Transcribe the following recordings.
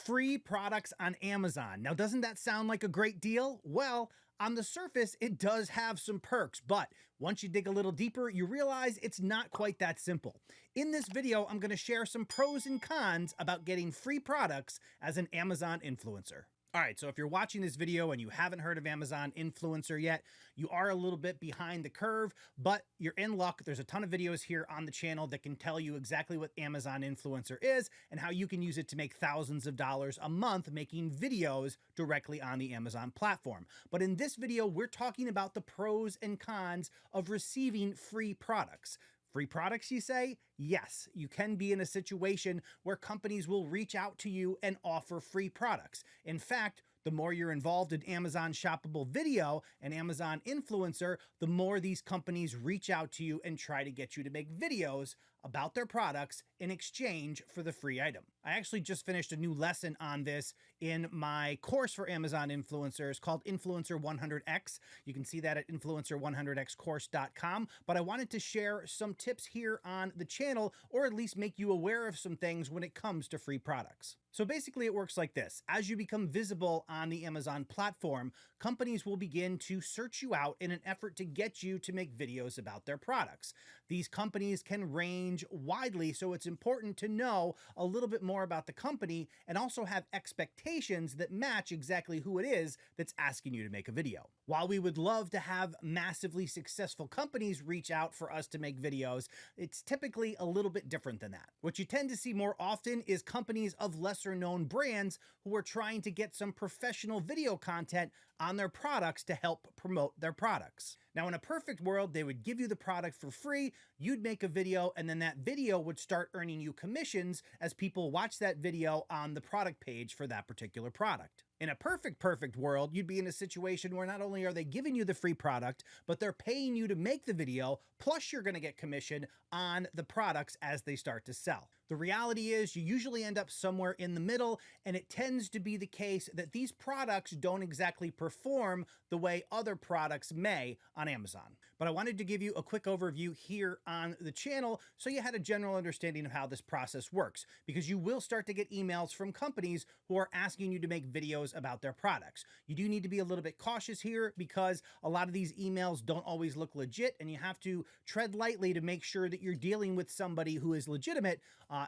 Free products on Amazon. Now, doesn't that sound like a great deal? Well, on the surface, it does have some perks, but once you dig a little deeper, you realize it's not quite that simple. In this video, I'm going to share some pros and cons about getting free products as an Amazon influencer. All right, so if you're watching this video and you haven't heard of Amazon Influencer yet, you are a little bit behind the curve, but you're in luck. There's a ton of videos here on the channel that can tell you exactly what Amazon Influencer is and how you can use it to make thousands of dollars a month making videos directly on the Amazon platform. But in this video, we're talking about the pros and cons of receiving free products. Free products, you say? Yes, you can be in a situation where companies will reach out to you and offer free products. In fact, the more you're involved in Amazon Shoppable Video and Amazon Influencer, the more these companies reach out to you and try to get you to make videos about their products in exchange for the free item. I actually just finished a new lesson on this in my course for Amazon influencers called Influencer 100X. You can see that at influencer100xcourse.com, but I wanted to share some tips here on the channel, or at least make you aware of some things when it comes to free products. So basically it works like this. As you become visible on the Amazon platform, companies will begin to search you out in an effort to get you to make videos about their products. These companies can range widely, so it's important to know a little bit more about the company and also have expectations that match exactly who it is that's asking you to make a video. While we would love to have massively successful companies reach out for us to make videos, it's typically a little bit different than that. What you tend to see more often is companies of lesser known brands who are trying to get some professional video content on their products to help promote their products. Now, in a perfect world, they would give you the product for free, you'd make a video, and then that video would start earning you commissions as people watch that video on the product page for that particular product. In a perfect world, you'd be in a situation where not only are they giving you the free product, but they're paying you to make the video, plus you're going to get commission on the products as they start to sell. The reality is you usually end up somewhere in the middle, and it tends to be the case that these products don't exactly perform the way other products may on Amazon. But I wanted to give you a quick overview here on the channel so you had a general understanding of how this process works, because you will start to get emails from companies who are asking you to make videos about their products. You do need to be a little bit cautious here because a lot of these emails don't always look legit, and you have to tread lightly to make sure that you're dealing with somebody who is legitimate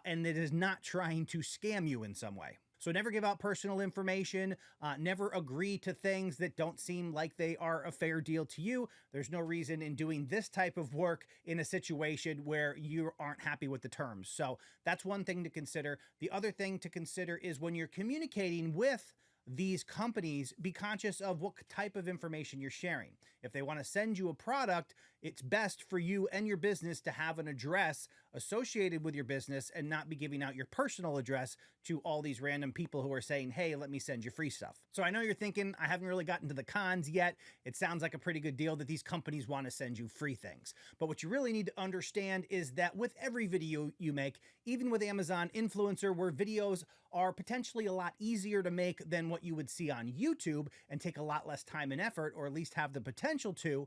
and that is not trying to scam you in some way. So never give out personal information, never agree to things that don't seem like they are a fair deal to you. There's no reason in doing this type of work in a situation where you aren't happy with the terms. So that's one thing to consider. The other thing to consider is when you're communicating with these companies, be conscious of what type of information you're sharing. If they want to send you a product, it's best for you and your business to have an address associated with your business and not be giving out your personal address to all these random people who are saying, hey, let me send you free stuff. So I know you're thinking, I haven't really gotten to the cons yet. It sounds like a pretty good deal that these companies want to send you free things. But what you really need to understand is that with every video you make, even with Amazon Influencer, where videos are potentially a lot easier to make than what you would see on YouTube and take a lot less time and effort, or at least have the potential to,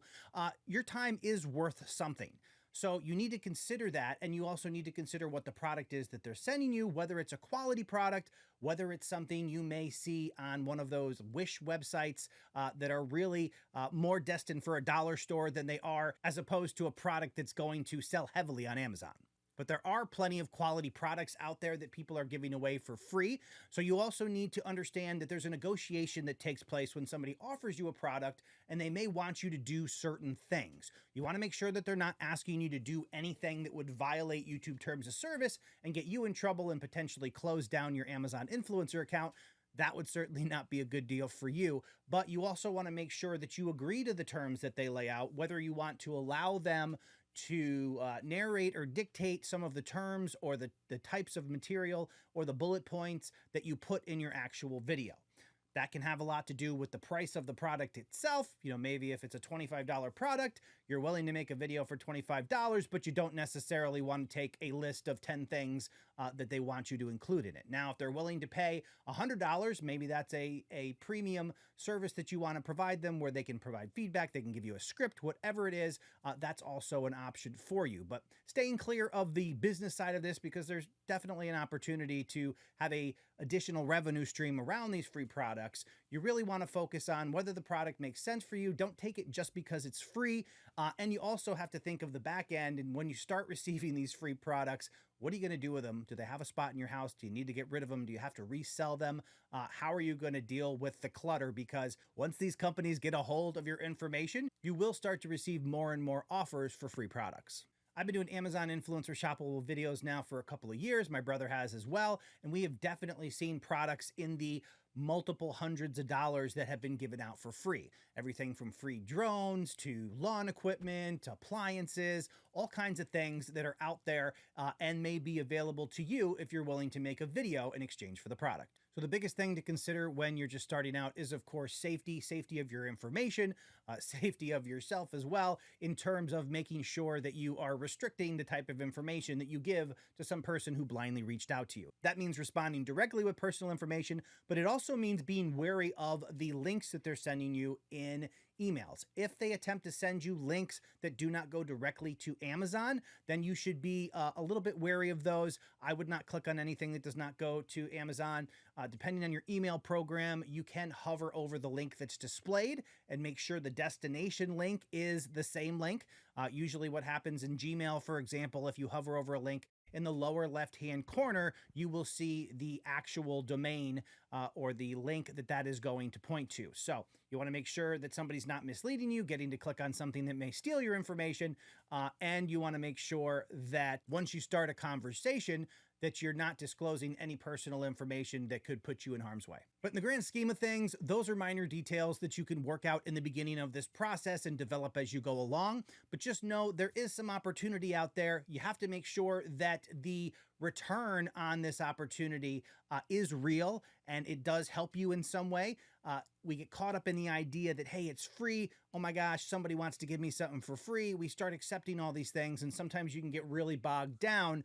your time is worth something. So you need to consider that, and you also need to consider what the product is that they're sending you, whether it's a quality product, whether it's something you may see on one of those Wish websites that are really more destined for a dollar store than they are as opposed to a product that's going to sell heavily on Amazon. But there are plenty of quality products out there that people are giving away for free. So you also need to understand that there's a negotiation that takes place when somebody offers you a product and they may want you to do certain things. You want to make sure that they're not asking you to do anything that would violate YouTube terms of service and get you in trouble and potentially close down your Amazon influencer account. That would certainly not be a good deal for you, but you also want to make sure that you agree to the terms that they lay out, whether you want to allow them to narrate or dictate some of the terms or the types of material or the bullet points that you put in your actual video. That can have a lot to do with the price of the product itself. You know, maybe if it's a $25 product, you're willing to make a video for $25, but you don't necessarily want to take a list of 10 things that they want you to include in it. Now, if they're willing to pay $100, maybe that's a premium service that you want to provide them where they can provide feedback, they can give you a script, whatever it is, that's also an option for you. But staying clear of the business side of this, because there's definitely an opportunity to have a additional revenue stream around these free products. You really want to focus on whether the product makes sense for you. Don't take it just because it's free. And you also have to think of the back end. And when you start receiving these free products, what are you going to do with them? Do they have a spot in your house? Do you need to get rid of them? Do you have to resell them? How are you going to deal with the clutter? Because once these companies get a hold of your information, you will start to receive more and more offers for free products. I've been doing Amazon influencer shoppable videos now for a couple of years. My brother has as well. And we have definitely seen products in the multiple hundreds of dollars that have been given out for free. Everything from free drones to lawn equipment, appliances, all kinds of things that are out there and may be available to you if you're willing to make a video in exchange for the product. So the biggest thing to consider when you're just starting out is, of course, safety of your information, safety of yourself as well, in terms of making sure that you are restricting the type of information that you give to some person who blindly reached out to you. That means responding directly with personal information, but it also means being wary of the links that they're sending you in emails. If they attempt to send you links that do not go directly to Amazon, then you should be a little bit wary of those. I would not click on anything that does not go to Amazon. Depending on your email program, you can hover over the link that's displayed and make sure the destination link is the same link. Usually what happens in Gmail, for example, if you hover over a link, in the lower left-hand corner, you will see the actual domain or the link that is going to point to. So you want to make sure that somebody's not misleading you, getting to click on something that may steal your information. And you want to make sure that once you start a conversation, that you're not disclosing any personal information that could put you in harm's way. But in the grand scheme of things, those are minor details that you can work out in the beginning of this process and develop as you go along. But just know there is some opportunity out there. You have to make sure that the return on this opportunity is real and it does help you in some way. We get caught up in the idea that, hey, it's free. Oh my gosh, somebody wants to give me something for free. We start accepting all these things, and sometimes you can get really bogged down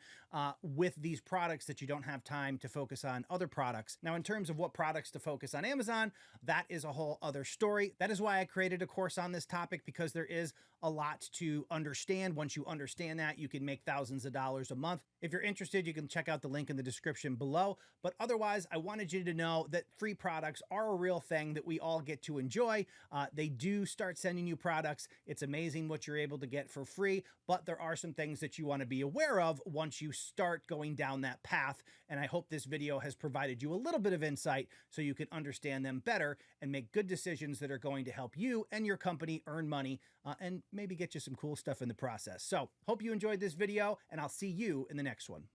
with these products that you don't have time to focus on other products. Now, in terms of what products to focus on Amazon, that is a whole other story. That is why I created a course on this topic, because there is a lot to understand. Once you understand that, you can make thousands of dollars a month. If you're interested, you can check out the link in the description below. But otherwise, I wanted you to know that free products are a real thing that we all get to enjoy. They do start sending you products. It's amazing what you're able to get for free, but there are some things that you want to be aware of once you start going down that path. And I hope this video has provided you a little bit of insight so you can understand them better and make good decisions that are going to help you and your company earn money and maybe get you some cool stuff in the process. So hope you enjoyed this video, and I'll see you in the next one.